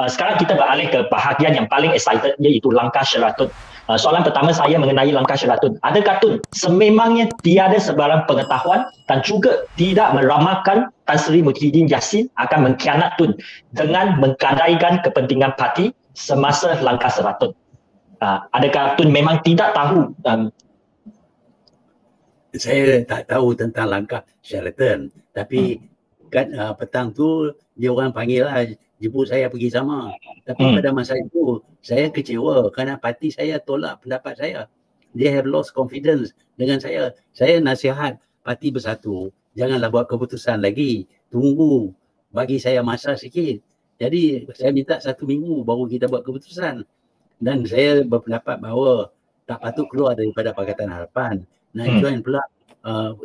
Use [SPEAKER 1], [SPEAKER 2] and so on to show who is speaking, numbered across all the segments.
[SPEAKER 1] Sekarang kita beralih ke bahagian yang paling excited, iaitu langkah Sheraton. Soalan pertama saya mengenai langkah Sheraton. Adakah Tun sememangnya tiada sebarang pengetahuan dan juga tidak meramalkan Tan Sri Muhyiddin Yassin akan mengkhianat Tun dengan menggadaikan kepentingan parti semasa langkah Sheraton? Adakah Tun memang tidak tahu?
[SPEAKER 2] Saya tak tahu tentang langkah Sheraton, tapi kan petang tu dia orang panggil lah, jemput saya pergi sama. Tapi pada masa itu saya kecewa kerana parti saya tolak pendapat saya. They have lost confidence dengan saya. Saya nasihat parti bersatu, janganlah buat keputusan lagi, tunggu, bagi saya masa sikit. Jadi saya minta 1 minggu baru kita buat keputusan. Dan saya berpendapat bahawa tak patut keluar daripada Pakatan Harapan. Nak join pula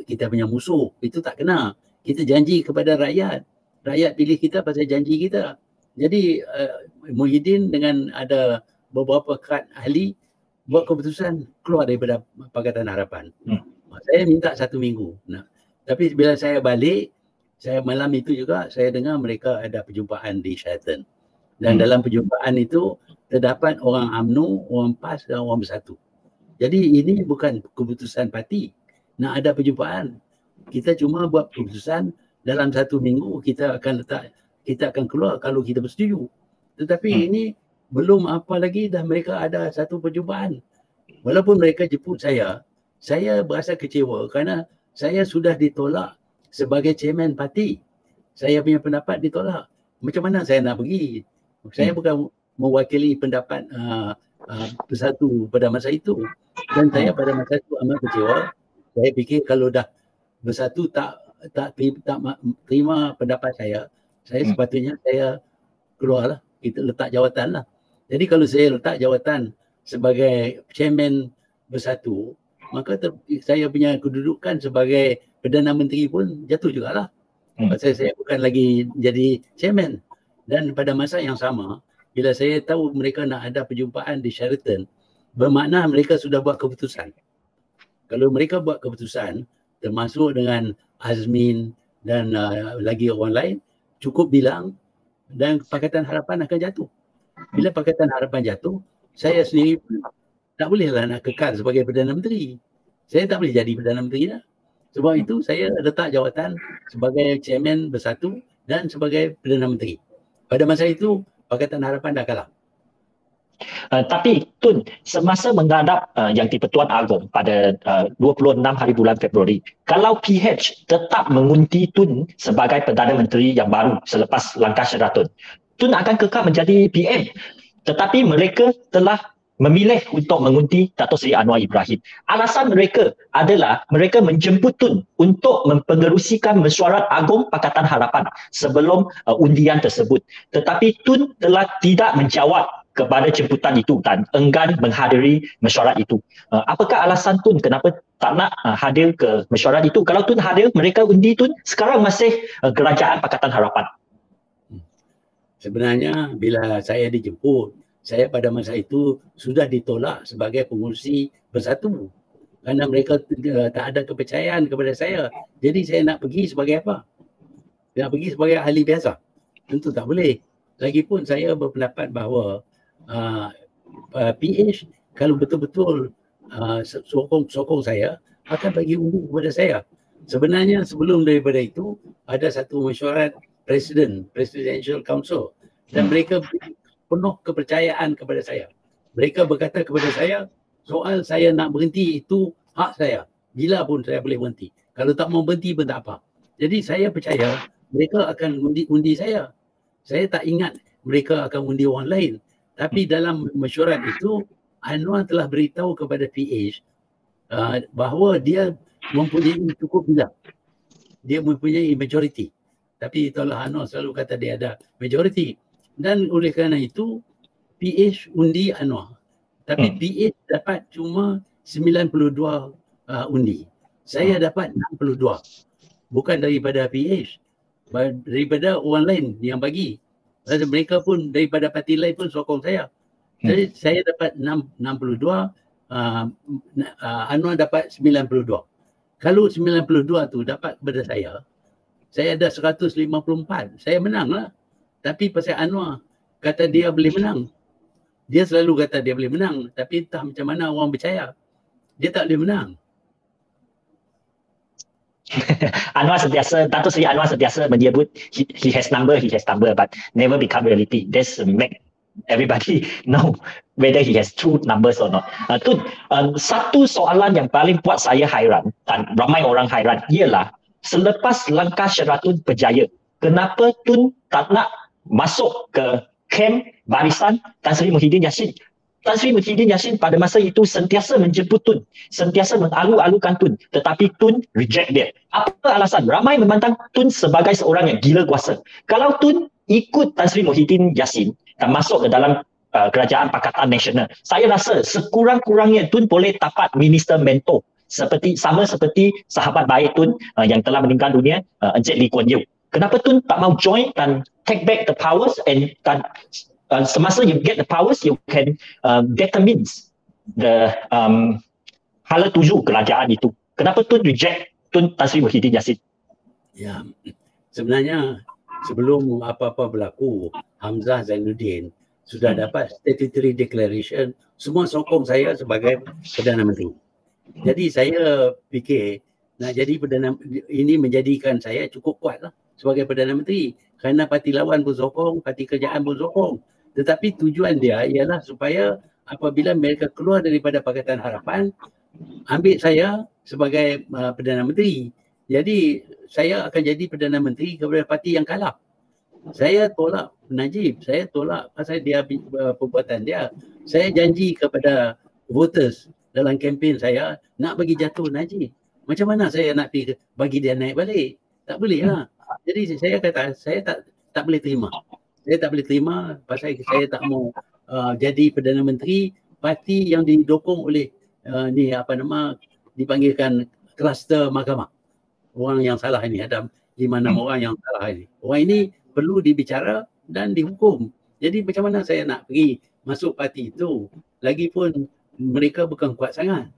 [SPEAKER 2] kita punya musuh, itu tak kena. Kita janji kepada rakyat. Rakyat pilih kita pasal janji kita. Jadi Muhyiddin dengan ada beberapa kad ahli buat keputusan keluar daripada Pakatan Harapan. Saya minta 1 minggu. Tapi bila saya balik, saya malam itu juga saya dengar mereka ada perjumpaan di Sheraton. Dan dalam perjumpaan itu terdapat orang UMNO, orang PAS dan orang Bersatu. Jadi ini bukan keputusan parti. Nak ada perjumpaan. Kita cuma buat keputusan dalam 1 minggu kita akan keluar kalau kita bersetuju. Tetapi ini belum apa lagi dah mereka ada satu perjumpaan. Walaupun mereka jemput saya berasa kecewa kerana saya sudah ditolak sebagai chairman parti. Saya punya pendapat ditolak. Macam mana saya nak pergi? Saya bukan mewakili pendapat Bersatu pada masa itu. Dan saya pada masa itu amat kecewa. Saya fikir kalau dah Bersatu tak terima pendapat saya sepatutnya saya keluarlah, kita letak jawatan lah. Jadi kalau saya letak jawatan sebagai chairman Bersatu, maka saya punya kedudukan sebagai Perdana Menteri pun jatuh jugalah. Pasal saya bukan lagi jadi chairman. Dan pada masa yang sama, bila saya tahu mereka nak ada perjumpaan di Sheraton, bermakna mereka sudah buat keputusan. Kalau mereka buat keputusan, termasuk dengan Azmin dan lagi orang lain, cukup bilang dan Pakatan Harapan akan jatuh. Bila Pakatan Harapan jatuh, saya sendiri tak bolehlah nak kekal sebagai Perdana Menteri. Saya tak boleh jadi Perdana Menteri dah. Sebab itu saya letak jawatan sebagai Chairman Bersatu dan sebagai Perdana Menteri. Pada masa itu, Pakatan Harapan dah kalah.
[SPEAKER 1] Tapi Tun, semasa menghadap Yang di-Pertuan Agong pada 26 hari bulan Februari, kalau PH tetap mengunti Tun sebagai Perdana Menteri yang baru selepas langkah Sheraton, Tun akan kekal menjadi PM. Tetapi mereka telah memilih untuk mengunti Dato' Seri Anwar Ibrahim. Alasan mereka adalah mereka menjemput Tun untuk mempengerusikan mesyuarat Agong Pakatan Harapan sebelum undian tersebut. Tetapi Tun telah tidak menjawab kepada jemputan itu dan enggan menghadiri mesyuarat itu. Apakah alasan Tun kenapa tak nak hadir ke mesyuarat itu? Kalau Tun hadir, mereka undi Tun, sekarang masih Kerajaan Pakatan Harapan.
[SPEAKER 2] Sebenarnya bila saya dijemput, saya pada masa itu sudah ditolak sebagai pengurusi Bersatu. Kerana mereka tak ada kepercayaan kepada saya. Jadi saya nak pergi sebagai apa? Nak pergi sebagai ahli biasa? Tentu tak boleh. Lagipun saya berpendapat bahawa PH kalau betul-betul sokong saya akan bagi undi kepada saya. Sebenarnya sebelum daripada itu ada satu mesyuarat Presidential Council dan mereka penuh kepercayaan kepada saya. Mereka berkata kepada saya, soal saya nak berhenti itu hak saya. Bila pun saya boleh berhenti. Kalau tak mau berhenti pun tak apa. Jadi saya percaya mereka akan undi saya. Saya tak ingat mereka akan undi orang lain. Tapi dalam mesyuarat itu, Anwar telah beritahu kepada PH bahawa dia mempunyai cukup bilang. Dia mempunyai majoriti. Tapi itulah Anwar selalu kata dia ada majoriti. Dan oleh kerana itu, PH undi Anwar. Tapi PH dapat cuma 92 undi. Saya dapat 62. Bukan daripada PH. Daripada orang lain yang bagi. Dan mereka pun daripada parti lain pun sokong saya. Jadi saya dapat 62, Anwar dapat 92. Kalau 92 tu dapat kepada saya ada 154. Saya menang lah. Tapi pasal Anwar kata dia boleh menang. Dia selalu kata dia boleh menang, tapi entah macam mana orang percaya. Dia tak boleh menang.
[SPEAKER 1] Dato' Seri Anwar sentiasa menyebut he has number, but never become reality. That's make everybody know whether he has true numbers or not. Tun, satu soalan yang paling buat saya hairan dan ramai orang hairan ialah selepas langkah Sheraton berjaya, kenapa Tun tak nak masuk ke kem barisan Tan Sri Muhyiddin Yassin? Tan Sri Muhyiddin Yassin pada masa itu sentiasa menjemput Tun, sentiasa mengalu-alukan Tun, tetapi Tun reject dia. Apa alasan? Ramai memandang Tun sebagai seorang yang gila kuasa. Kalau Tun ikut Tan Sri Muhyiddin Yassin dan masuk ke dalam Kerajaan Pakatan Nasional, saya rasa sekurang-kurangnya Tun boleh dapat minister mentor sama seperti sahabat baik Tun yang telah meninggal dunia, Encik Lee Kuan Yew. Kenapa Tun tak mau join dan take back the powers and semasa you get the powers, you can determine the hala tuju kerajaan itu. Kenapa Tun reject Tun Tan Sri Muhyiddin Yassin?
[SPEAKER 2] Ya, sebenarnya sebelum apa-apa berlaku, Hamzah Zainuddin sudah dapat statutory declaration, semua sokong saya sebagai Perdana Menteri. Jadi saya fikir nak jadi Perdana, ini menjadikan saya cukup kuat lah sebagai Perdana Menteri. Kerana parti lawan pun sokong, parti kerajaan pun sokong. Tetapi tujuan dia ialah supaya apabila mereka keluar daripada Pakatan Harapan, ambil saya sebagai Perdana Menteri. Jadi saya akan jadi Perdana Menteri kepada parti yang kalah. Saya tolak Najib, saya tolak pasal dia perbuatan dia. Saya janji kepada voters dalam kempen saya nak bagi jatuh Najib. Macam mana saya nak pergi bagi dia naik balik? Tak boleh lah. Jadi saya kata saya tak boleh terima. Saya tak boleh terima pasal saya tak mau jadi Perdana Menteri parti yang didukung oleh dipanggilkan kluster mahkamah. Orang yang salah ini, ada 5-6 orang yang salah ini. Orang ini perlu dibicara dan dihukum. Jadi macam mana saya nak pergi masuk parti itu? Lagipun mereka bukan kuat sangat.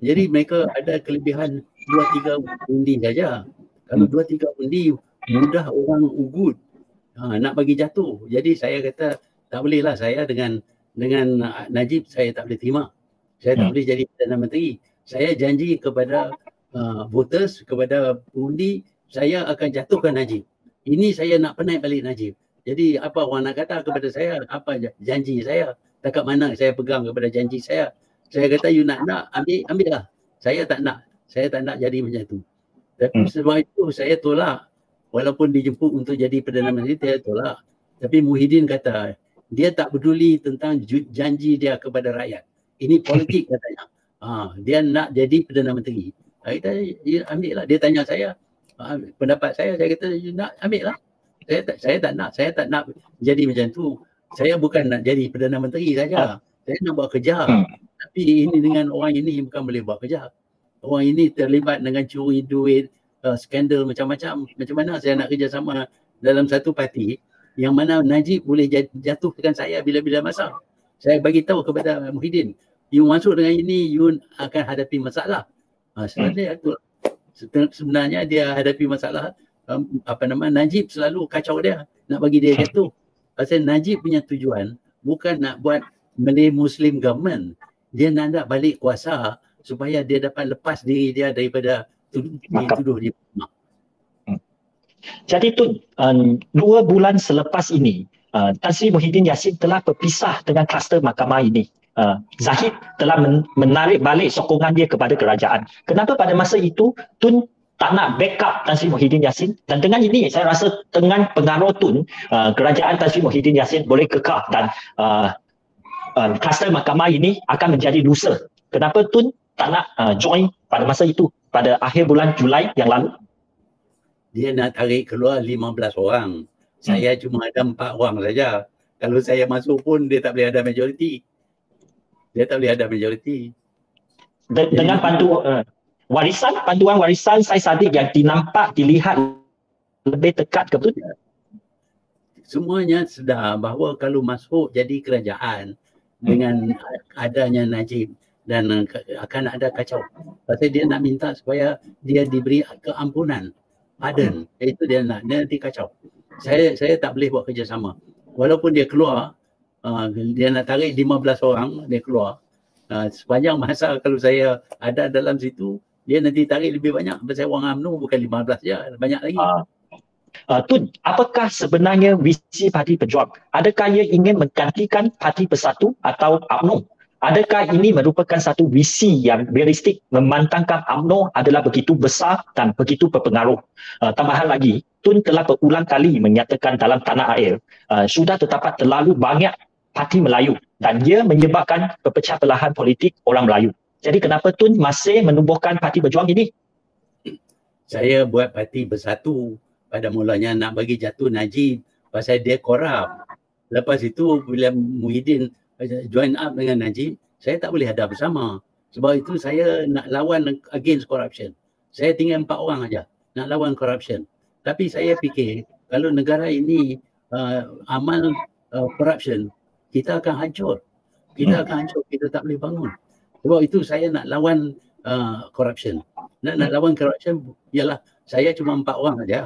[SPEAKER 2] Jadi mereka ada kelebihan 2-3 undi saja. Kalau 2-3 undi mudah orang ugut nak bagi jatuh. Jadi saya kata tak boleh lah, saya dengan Najib saya tak boleh terima. Saya tak boleh jadi Perdana Menteri. Saya janji kepada voters, kepada undi, saya akan jatuhkan Najib. Ini saya nak penaik balik Najib. Jadi apa orang nak kata kepada saya, apa janji saya, takat mana saya pegang kepada janji saya. Saya kata you nak ambil lah. Saya tak nak jadi macam tu. Tapi sebab itu saya tolak. Walaupun dijemput untuk jadi Perdana Menteri, saya tolak. Tapi Muhyiddin kata dia tak peduli tentang janji dia kepada rakyat. Ini politik katanya. Dia nak jadi Perdana Menteri. Kita ambil lah. Dia tanya saya pendapat saya kata you nak ambil lah. Saya tak nak jadi macam tu. Saya bukan nak jadi Perdana Menteri saja. Saya nak buat kerja. Tapi ini dengan orang ini bukan boleh buat kerja. Orang ini terlibat dengan curi duit, skandal macam-macam. Macam mana saya nak kerjasama dalam satu parti yang mana Najib boleh jatuhkan saya bila-bila masa. Saya bagi tahu kepada Muhyiddin, you masuk dengan ini, you akan hadapi masalah. Sebenarnya dia hadapi masalah, Najib selalu kacau dia, nak bagi dia jatuh. Pasal Najib punya tujuan bukan nak buat Malay Muslim government. Dia nak balik kuasa supaya dia dapat lepas diri dia daripada tuduh dia.
[SPEAKER 1] Jadi tu 2 bulan selepas ini Tan Sri Muhyiddin Yassin telah berpisah dengan kluster mahkamah ini. Zahid telah menarik balik sokongan dia kepada kerajaan. Kenapa pada masa itu Tun tak nak backup Tan Sri Muhyiddin Yassin? Dan dengan ini saya rasa dengan pengaruh Tun, kerajaan Tan Sri Muhyiddin Yassin boleh kekal dan kluster mahkamah ini akan menjadi loser. Kenapa Tun tak nak join pada masa itu, pada akhir bulan Julai yang lalu?
[SPEAKER 2] Dia nak tarik keluar 15 orang. Saya cuma ada 4 orang saja. Kalau saya masuk pun dia tak boleh ada majoriti.
[SPEAKER 1] Dengan panduan warisan Syed Saddiq yang dilihat lebih dekat ke betul?
[SPEAKER 2] Semuanya sedar bahawa kalau masuk jadi kerajaan dengan adanya Najib dan akan ada kacau. Pasal dia nak minta supaya dia diberi keampunan, pardon. Itu dia nak, dia nanti kacau. Saya tak boleh buat kerjasama. walaupun dia keluar, dia nak tarik 15 orang, dia keluar. Sepanjang masa kalau saya ada dalam situ, dia nanti tarik lebih banyak. Pasal orang UMNO bukan 15 je, banyak lagi.
[SPEAKER 1] Tun, apakah sebenarnya visi Parti Pejuang? Adakah ia ingin menggantikan Parti Bersatu atau UMNO? Adakah ini merupakan satu visi yang realistik memandangkan UMNO adalah begitu besar dan begitu berpengaruh? Tambahan lagi, Tun telah berulang kali menyatakan dalam tanah air sudah terdapat terlalu banyak Parti Melayu dan ia menyebabkan perpecah belahan politik orang Melayu. Jadi kenapa Tun masih menubuhkan Parti Berjuang ini?
[SPEAKER 2] Saya buat Parti Bersatu pada mulanya nak bagi jatuh Najib pasal dia korup. Lepas itu bila Muhyiddin join up dengan Najib, saya tak boleh ada bersama. Sebab itu saya nak lawan against corruption. Saya tinggal 4 orang aja nak lawan corruption. Tapi saya fikir kalau negara ini amal corruption, kita akan hancur. Kita akan hancur, kita tak boleh bangun. Sebab itu saya nak lawan corruption. Nak lawan corruption ialah saya cuma 4 orang saja.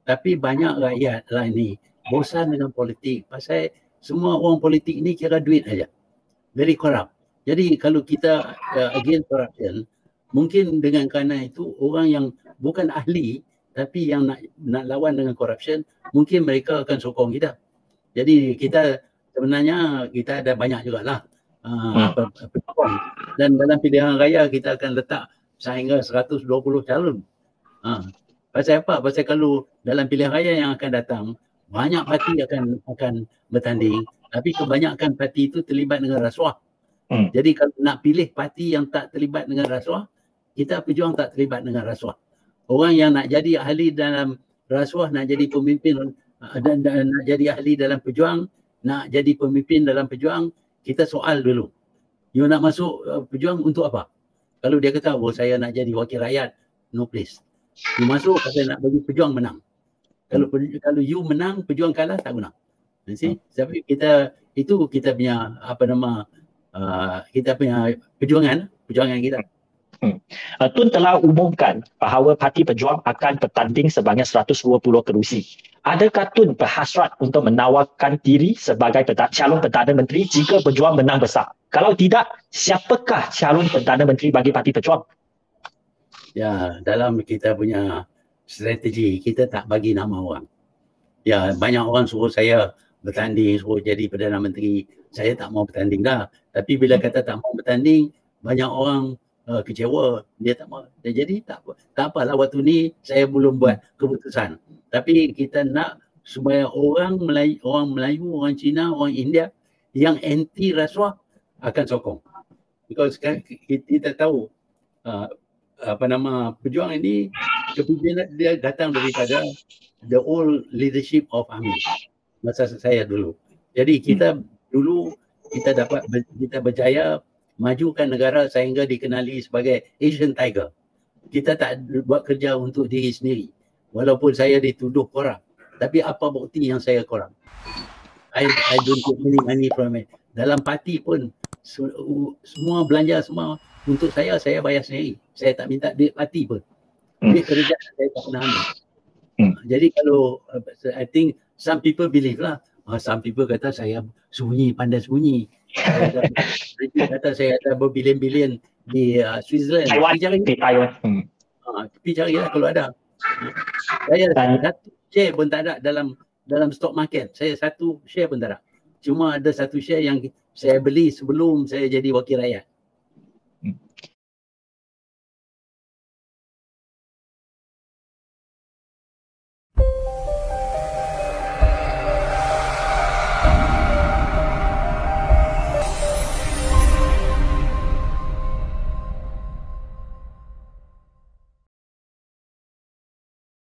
[SPEAKER 2] Tapi banyak rakyat lain ni bosan dengan politik. Pasal semua orang politik ni kira duit saja. Very corrupt. Jadi kalau kita against corruption, mungkin dengan kerana itu orang yang bukan ahli tapi yang nak lawan dengan corruption, mungkin mereka akan sokong kita. Jadi kita sebenarnya kita ada banyak jugalah peluang. Dan dalam pilihan raya kita akan letak sehingga 120 calon. Pasal apa? Pasal kalau dalam pilihan raya yang akan datang, banyak parti akan bertanding, tapi kebanyakan parti itu terlibat dengan rasuah. Jadi kalau nak pilih parti yang tak terlibat dengan rasuah, kita Pejuang tak terlibat dengan rasuah. Orang yang nak jadi ahli dalam rasuah, nak jadi pemimpin dan nak jadi ahli dalam Pejuang, nak jadi pemimpin dalam Pejuang, kita soal dulu. You nak masuk Pejuang untuk apa? Kalau dia kata, saya nak jadi wakil rakyat, no please. You masuk pasal nak bagi Pejuang menang. Kalau you menang, Pejuang kalah, tak guna. Tapi kita punya kita punya perjuangan kita.
[SPEAKER 1] Tun telah umumkan bahawa Parti Pejuang akan bertanding sebanyak 120 kerusi. Adakah Tun berhasrat untuk menawarkan diri sebagai calon Perdana Menteri jika Pejuang menang besar? Kalau tidak, siapakah calon Perdana Menteri bagi Parti Pejuang?
[SPEAKER 2] Ya, dalam kita punya strategi, kita tak bagi nama orang. Ya, banyak orang suruh saya bertanding, suruh jadi Perdana Menteri. Saya tak mau bertanding dah. Tapi bila kata tak mau bertanding, banyak orang kecewa, dia tak mau. Jadi tak apalah, waktu ni saya belum buat keputusan. Tapi kita nak supaya orang Melayu, orang Cina, orang India yang anti rasuah akan sokong. Because kita tahu Pejuang ini kepimpinan dia datang daripada the old leadership of AMNO masa saya dulu. Jadi kita dulu kita berjaya majukan negara sehingga dikenali sebagai Asian Tiger. Kita tak buat kerja untuk diri sendiri. Walaupun saya dituduh korup. Tapi apa bukti yang saya korup? I don't take money from it. Dalam parti pun semua belanja semua untuk saya bayar sendiri. Saya tak minta duit parti pun. Duit kerja saya tak pernah ambil. Jadi kalau I think some people believe lah. Some people kata saya pandai sembunyi. Mereka kata saya ada berbilion-bilion di Switzerland.
[SPEAKER 1] Taiwan.
[SPEAKER 2] Pergi carilah kalau ada. Saya satu share pun tak ada dalam stock market. Saya satu share pun tak ada. Cuma ada satu share yang saya beli sebelum saya jadi wakil rakyat.